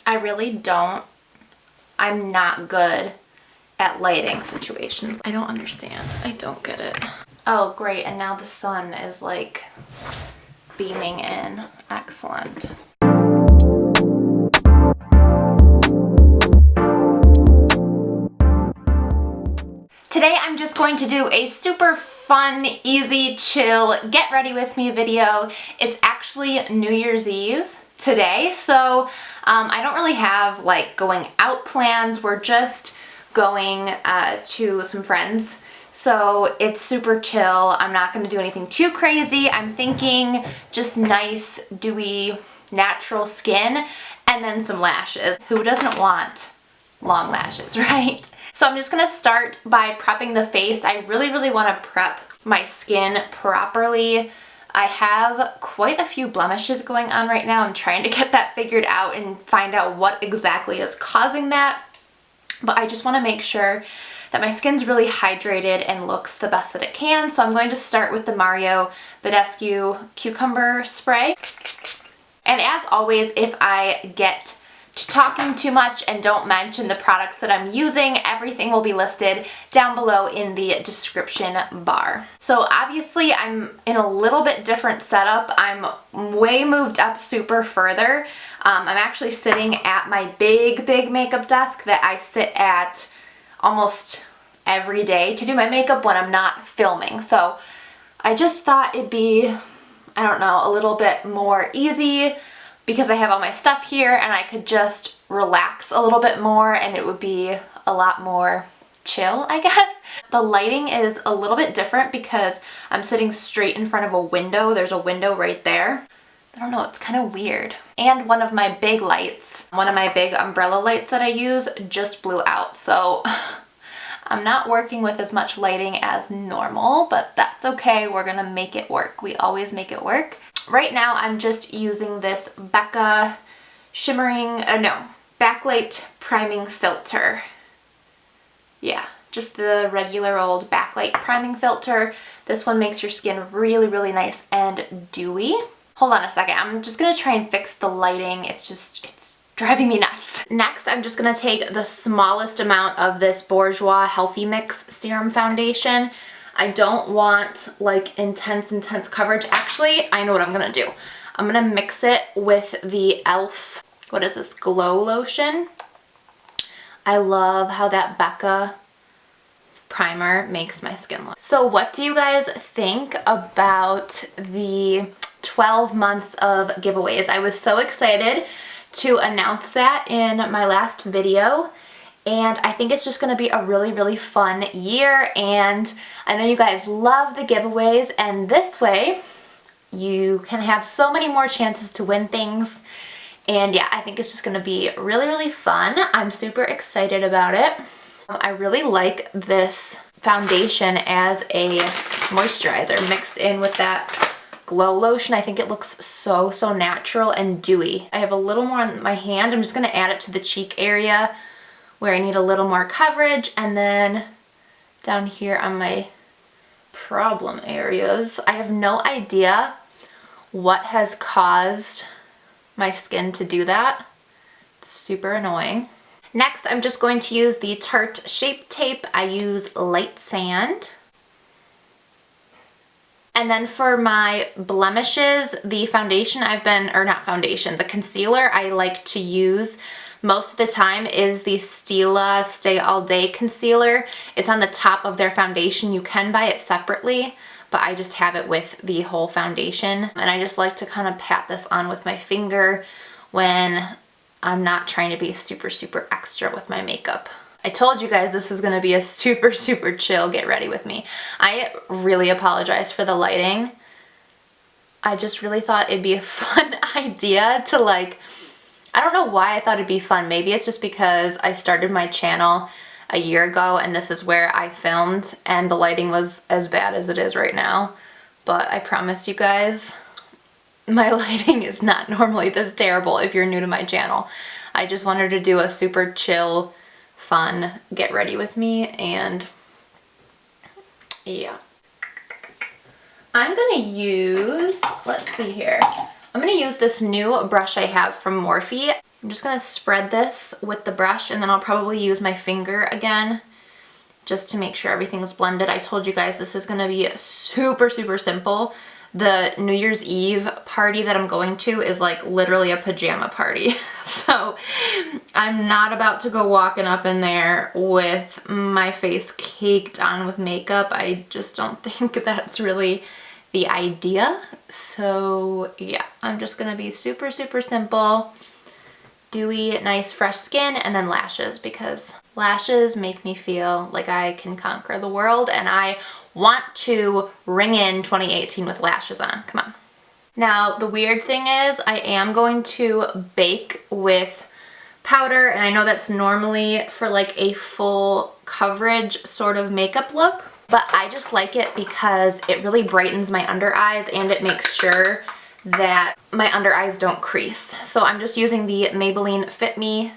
I really don't, I'm not good at lighting situations. I don't understand. I don't get it. Oh, great. And now the sun is like beaming in. Excellent. Today I'm just going to do a super fun, easy, chill, get ready with me video. It's actually New Year's Eve today, so I don't really have like going out plans. We're just going to some friends, so it's super chill. I'm not going to do anything too crazy. I'm thinking just nice, dewy, natural skin, and then some lashes. Who doesn't want long lashes, right? So I'm just gonna start by prepping the face. I really want to prep my skin properly. I have quite a few blemishes going on right now. I'm trying to get that figured out and find out what exactly is causing that. But I just want to make sure that my skin's really hydrated and looks the best that it can. So I'm going to start with the Badescu Cucumber Spray. And as always, if I get to talking too much and don't mention the products that I'm using, everything will be listed down below in the description bar. So obviously I'm in a little bit different setup. I'm way moved up super further. I'm actually sitting at my big makeup desk that I sit at almost every day to do my makeup when I'm not filming. So I just thought it'd be, I don't know, a little bit more easy because I have all my stuff here and I could just relax a little bit more and it would be a lot more chill, I guess. The lighting is a little bit different because I'm sitting straight in front of a window. There's a window right there. I don't know, it's kind of weird. And one of my big lights, one of my big umbrella lights that I use just blew out. So I'm not working with as much lighting as normal, but that's okay. We're gonna make it work. We always make it work. Right now I'm just using this Becca Backlight priming filter. Yeah, just the regular old Backlight priming filter. This one makes your skin really nice and dewy. Hold on a second, I'm just gonna try and fix the lighting. It's driving me nuts. Next, I'm just gonna take the smallest amount of this Bourjois Healthy Mix Serum Foundation. I don't want like intense coverage. Actually, I know what I'm gonna do. I'm gonna mix it with the e.l.f. What is this? Glow Lotion. I love how that Becca primer makes my skin look. So what do you guys think about the 12 months of giveaways? I was so excited to announce that in my last video. And I think it's just going to be a really fun year, and I know you guys love the giveaways, and this way you can have so many more chances to win things. And yeah, I think it's just going to be really fun. I'm super excited about it. I really like this foundation as a moisturizer mixed in with that Glow Lotion. I think it looks so natural and dewy. I have a little more on my hand. I'm just going to add it to the cheek area where I need a little more coverage, and then down here on my problem areas. I have no idea what has caused my skin to do that. It's super annoying. Next, I'm just going to use the Tarte Shape Tape. I use light sand. And then for my blemishes, the foundation the concealer I like to use most of the time is the Stila Stay All Day Concealer. It's on the top of their foundation. You can buy it separately, but I just have it with the whole foundation. And I just like to kind of pat this on with my finger when I'm not trying to be super extra with my makeup. I told you guys this was going to be a super chill get ready with me. I really apologize for the lighting. I just really thought it'd be a fun idea to like, I don't know why I thought it'd be fun. Maybe it's just because I started my channel a year ago and this is where I filmed and the lighting was as bad as it is right now. But I promise you guys, my lighting is not normally this terrible if you're new to my channel. I just wanted to do a super chill, fun get ready with me, and yeah. I'm gonna use, let's see here. I'm gonna use this new brush I have from Morphe. I'm just gonna spread this with the brush, and then I'll probably use my finger again just to make sure everything's blended. I told you guys this is gonna be super, super simple. The New Year's Eve party that I'm going to is like literally a pajama party. So I'm not about to go walking up in there with my face caked on with makeup. I just don't think that's really the idea. So yeah, I'm just gonna be super, super simple. Dewy, nice, fresh skin, and then lashes, because lashes make me feel like I can conquer the world, and I want to ring in 2018 with lashes on. Come on. Now, the weird thing is I am going to bake with powder, and I know that's normally for like a full coverage sort of makeup look, but I just like it because it really brightens my under eyes, and it makes sure that my under eyes don't crease. So I'm just using the Maybelline Fit Me,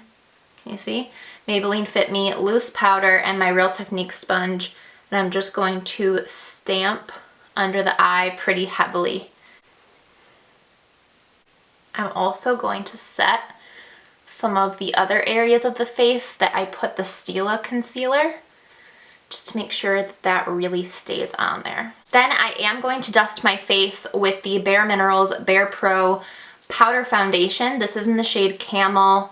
can you see? Maybelline Fit Me loose powder and my Real Technique sponge, and I'm just going to stamp under the eye pretty heavily. I'm also going to set some of the other areas of the face that I put the Stila concealer, just to make sure that that really stays on there. Then I am going to dust my face with the BareMinerals BarePro Powder Foundation. This is in the shade Camel,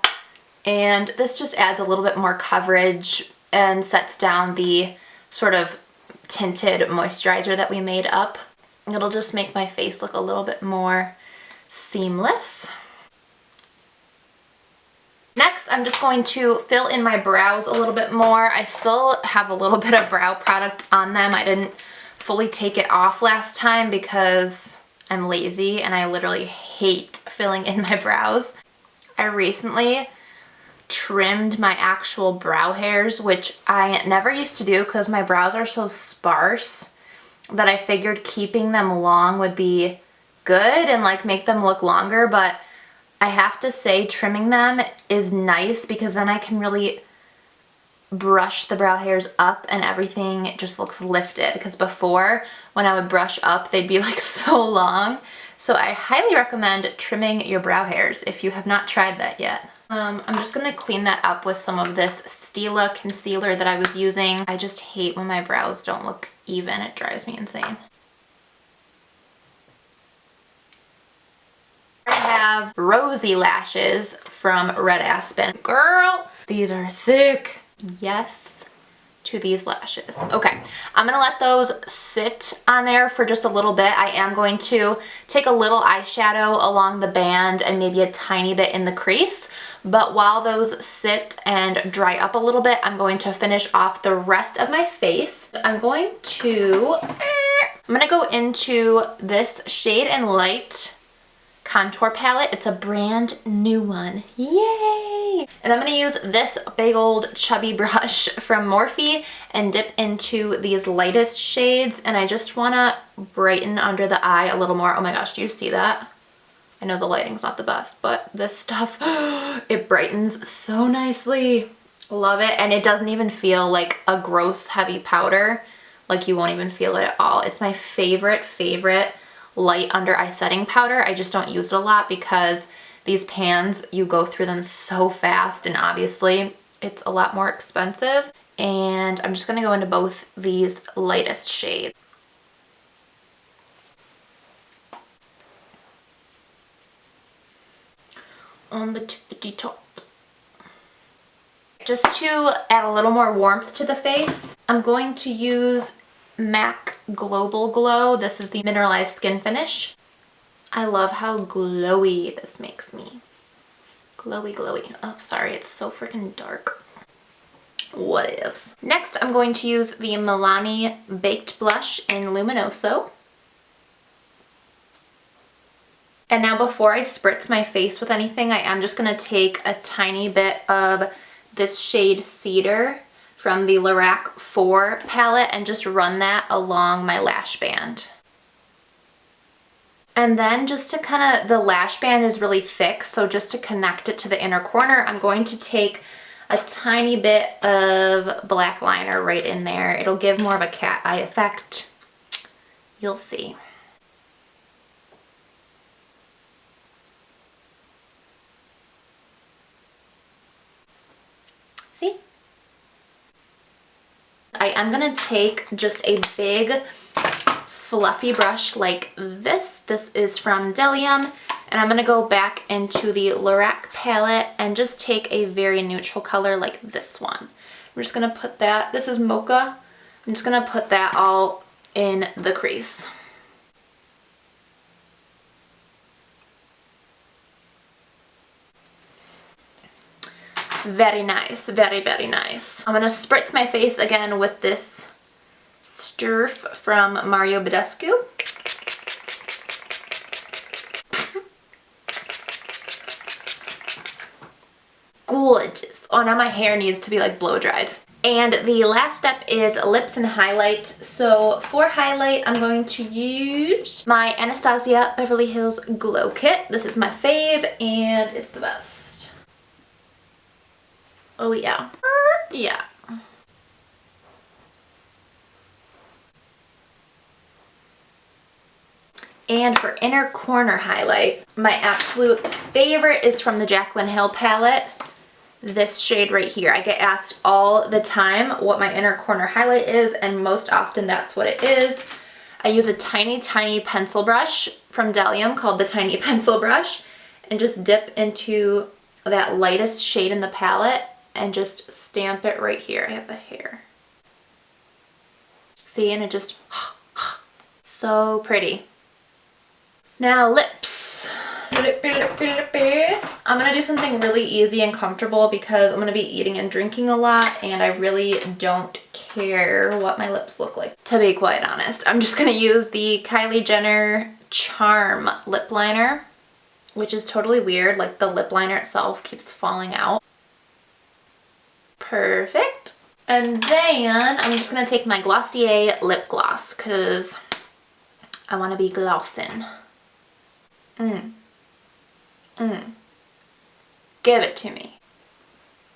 and this just adds a little bit more coverage and sets down the sort of tinted moisturizer that we made up. It'll just make my face look a little bit more seamless. Next, I'm just going to fill in my brows a little bit more. I still have a little bit of brow product on them. I didn't fully take it off last time because I'm lazy and I literally hate filling in my brows. I recently trimmed my actual brow hairs, which I never used to do because my brows are so sparse that I figured keeping them long would be good and like make them look longer, but I have to say trimming them is nice because then I can really brush the brow hairs up and everything just looks lifted, because before when I would brush up they'd be like so long. So I highly recommend trimming your brow hairs if you have not tried that yet. I'm just going to clean that up with some of this Stila concealer that I was using. I just hate when my brows don't look even. It drives me insane. I have rosy lashes from Red Aspen. Girl, these are thick. Yes to these lashes. Okay, I'm gonna let those sit on there for just a little bit. I am going to take a little eyeshadow along the band and maybe a tiny bit in the crease. But while those sit and dry up a little bit, I'm going to finish off the rest of my face. I'm gonna go into this Shade and Light contour palette. It's a brand new one. Yay! And I'm going to use this big old chubby brush from Morphe and dip into these lightest shades, and I just want to brighten under the eye a little more. Oh my gosh, do you see that? I know the lighting's not the best, but this stuff, it brightens so nicely. Love it. And it doesn't even feel like a gross heavy powder. Like you won't even feel it at all. It's my favorite light under eye setting powder. I just don't use it a lot because these pans, you go through them so fast, and obviously it's a lot more expensive. And I'm just gonna go into both these lightest shades. On the tippity top. Just to add a little more warmth to the face, I'm going to use MAC Global Glow. This is the Mineralize Skin Finish. I love how glowy this makes me. Glowy, glowy. Oh, sorry, it's so freaking dark. What ifs? Next, I'm going to use the Milani Baked Blush in Luminoso. And now before I spritz my face with anything, I am just going to take a tiny bit of this shade Cedar from the Lorac 4 palette and just run that along my lash band. And then just to kind of, the lash band is really thick, so just to connect it to the inner corner, I'm going to take a tiny bit of black liner right in there. It'll give more of a cat eye effect. You'll see. See? I am gonna take just a big fluffy brush like this. This is from Delium, and I'm gonna go back into the Lorac palette and just take a very neutral color like this one. I'm just gonna put that, this is Mocha. I'm just gonna put that all in the crease. Very nice, very, very nice. I'm gonna spritz my face again with this Sturf from Mario Badescu. Gorgeous. Oh, now my hair needs to be like blow dried. And the last step is lips and highlight. So for highlight, I'm going to use my Anastasia Beverly Hills Glow Kit. This is my fave and it's the best. Oh yeah. Yeah. And for inner corner highlight, my absolute favorite is from the Jaclyn Hill palette. This shade right here. I get asked all the time what my inner corner highlight is, and most often that's what it is. I use a tiny, tiny pencil brush from Delium called the Tiny Pencil Brush, and just dip into that lightest shade in the palette and just stamp it right here. I have the hair. See, and it just, so pretty. Now lips. I'm gonna do something really easy and comfortable because I'm gonna be eating and drinking a lot and I really don't care what my lips look like, to be quite honest. I'm just gonna use the Kylie Jenner Charm lip liner, which is totally weird. Like the lip liner itself keeps falling out. Perfect. And then I'm just gonna take my Glossier lip gloss because I wanna be glossing. Give it to me.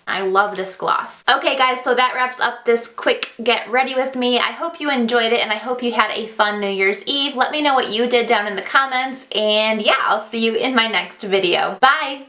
I love this gloss. Okay guys, so that wraps up this quick get ready with me. I hope you enjoyed it and I hope you had a fun New Year's Eve. Let me know what you did down in the comments and yeah, I'll see you in my next video. Bye!